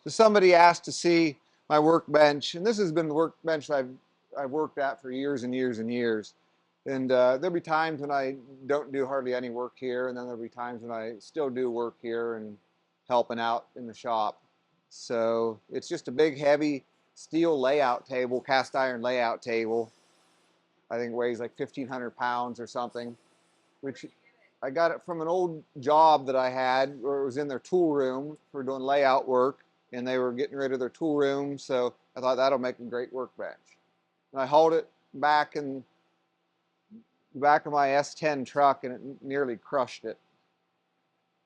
Somebody asked to see my workbench, and this has been the workbench I've worked at for years and years and years. And there'll be times when I don't do hardly any work here, and then there'll be times when I still do work here and helping out in the shop. So it's just a big, heavy steel layout table, cast iron layout table. I think it weighs like 1,500 pounds or something, which I got it from an old job that I had where it was in their tool room for doing layout work, and they were getting rid of their tool room, so I thought that'll make a great workbench. And I hauled it back in the back of my S10 truck, and it nearly crushed it.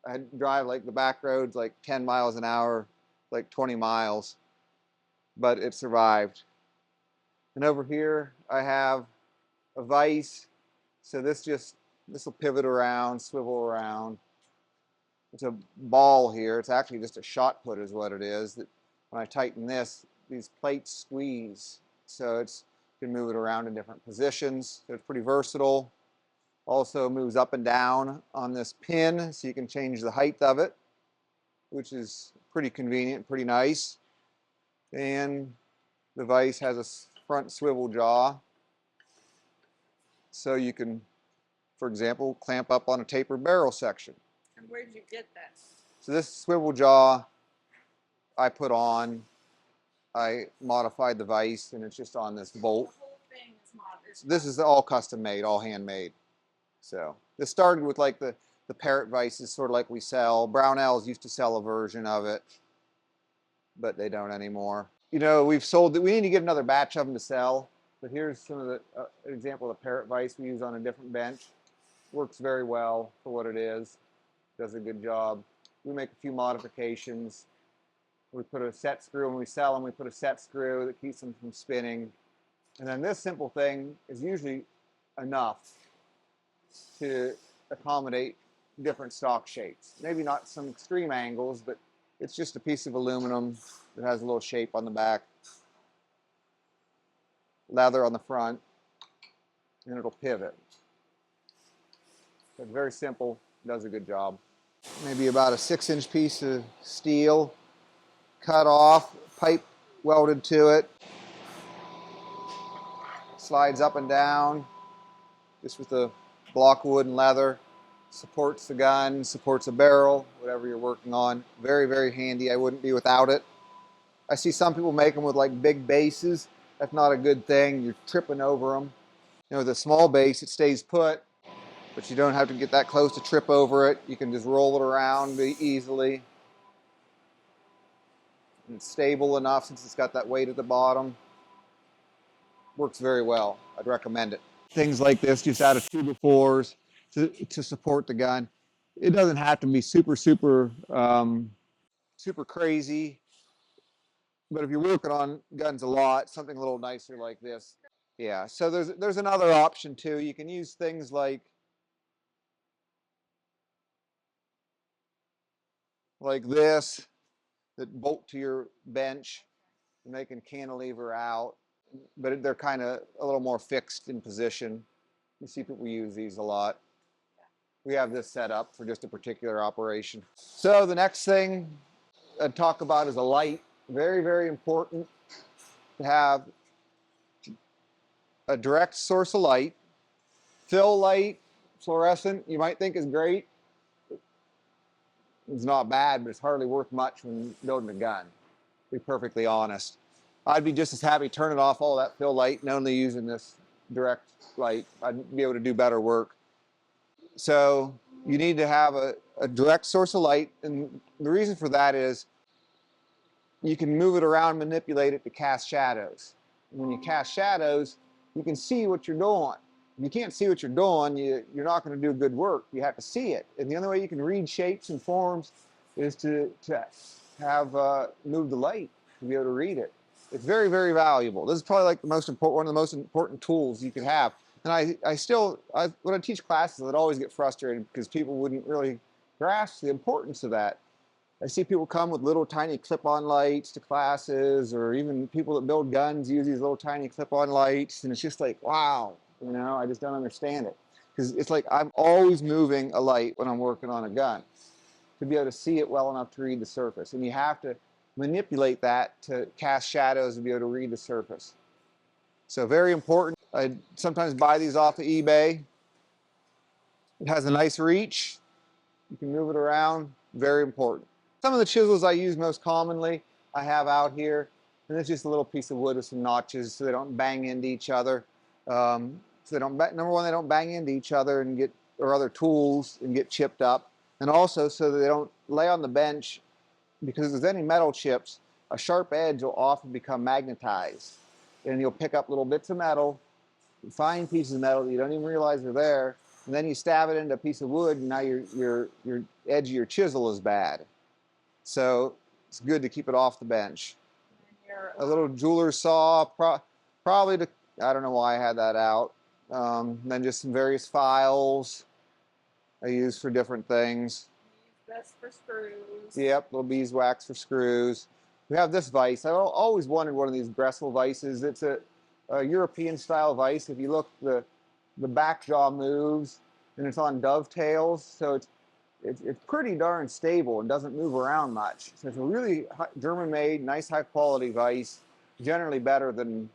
I had to drive like the back roads like 10 miles an hour, like 20 miles, but it survived. And over here I have a vise, so this will pivot around, swivel around. It's a ball here. It's actually just a shot put is what it is. That when I tighten this, these plates squeeze. So you can move it around in different positions. So it's pretty versatile. Also moves up and down on this pin, so you can change the height of it, which is pretty convenient, pretty nice. And the vise has a front swivel jaw, so you can, for example, clamp up on a tapered barrel section. And where did you get that? So this swivel jaw I put on, I modified the vise, and it's just on this bolt. The whole thing is modified. So this is all custom made, all handmade. So this started with like the parrot vices, sort of like we sell. Brownells used to sell a version of it, but they don't anymore. You know, we need to get another batch of them to sell, but here's some of the example of the parrot vise we use on a different bench. Works very well for what it is. Does a good job. We make a few modifications. We put a set screw, when we sell them, we put a set screw that keeps them from spinning. And then this simple thing is usually enough to accommodate different stock shapes. Maybe not some extreme angles, but it's just a piece of aluminum that has a little shape on the back, leather on the front, and it'll pivot. So it's very simple, does a good job. Maybe about a 6-inch piece of steel, cut off, pipe welded to it, slides up and down, just with the block wood and leather, supports the gun, supports a barrel, whatever you're working on. Very, very handy. I wouldn't be without it. I see some people make them with like big bases. That's not a good thing. You're tripping over them. You know, with a small base, it stays put, but you don't have to get that close to trip over it. You can just roll it around easily. And it's stable enough since it's got that weight at the bottom. Works very well. I'd recommend it. Things like this, just out of 2x4s to support the gun. It doesn't have to be super crazy, but if you're working on guns a lot, something a little nicer like this. Yeah, so there's another option too. You can use things like this that bolt to your bench, and they can cantilever out, but they're kind of a little more fixed in position. You see people use these a lot. We have this set up for just a particular operation. So the next thing I'd talk about is a light. Very, very important to have a direct source of light. Fill light, fluorescent, you might think is great. It's not bad, but it's hardly worth much when building a gun, to be perfectly honest. I'd be just as happy turning off all that fill light and only using this direct light. I'd be able to do better work. So you need to have a direct source of light, and the reason for that is you can move it around, manipulate it to cast shadows. And when you cast shadows, you can see what you're doing. If you can't see what you're doing, you're not going to do good work. You have to see it. And the only way you can read shapes and forms is to have move the light to be able to read it. It's very, very valuable. This is probably like one of the most important tools you can have. And when I teach classes, I'd always get frustrated because people wouldn't really grasp the importance of that. I see people come with little tiny clip-on lights to classes, or even people that build guns use these little tiny clip-on lights, and it's just like, wow, you know, I just don't understand it. Because it's like I'm always moving a light when I'm working on a gun to be able to see it well enough to read the surface. And you have to manipulate that to cast shadows and be able to read the surface. So very important. I sometimes buy these off of eBay. It has a nice reach. You can move it around. Very important. Some of the chisels I use most commonly I have out here, and it's just a little piece of wood with some notches so they don't bang into each other. So they don't, number one, they don't bang into each other and get, or other tools, and get chipped up. And also so that they don't lay on the bench, because if there's any metal chips, a sharp edge will often become magnetized. And you'll pick up little bits of metal, fine pieces of metal that you don't even realize are there, and then you stab it into a piece of wood, and now your edge of your chisel is bad. So it's good to keep it off the bench. A little jeweler's saw, probably to, I don't know why I had that out. Then just some various files I use for different things. That's for screws. Yep, little beeswax for screws. We have this vise. I always wanted one of these Gressel vices. It's a European style vise. If you look, the back jaw moves, and it's on dovetails, so it's pretty darn stable and doesn't move around much. So it's a really German-made, nice, high-quality vise. Generally better than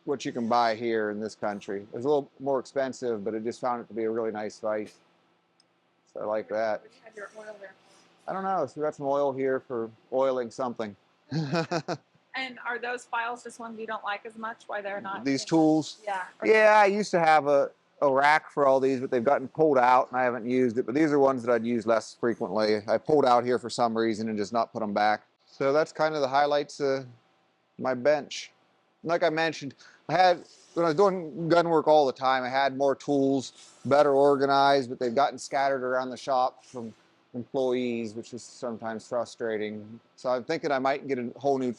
what you can buy here in this country. It's a little more expensive, but I just found it to be a really nice vise. So I like that. What do you have your oil there I don't know. So we got some oil here for oiling something. for? And are those files just ones you don't like as much? Why they're not? These tools? Yeah. Yeah, I used to have a rack for all these, but they've gotten pulled out and I haven't used it. But these are ones that I'd use less frequently. I pulled out here for some reason and just not put them back. So that's kind of the highlights of my bench. Like I mentioned, when I was doing gun work all the time, I had more tools, better organized, but they've gotten scattered around the shop from employees, which is sometimes frustrating. So I'm thinking I might get a whole new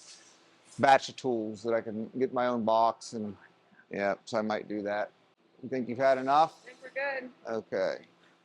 batch of tools that I can get my own box, and yeah, so I might do that. You think you've had enough? I think we're good. Okay.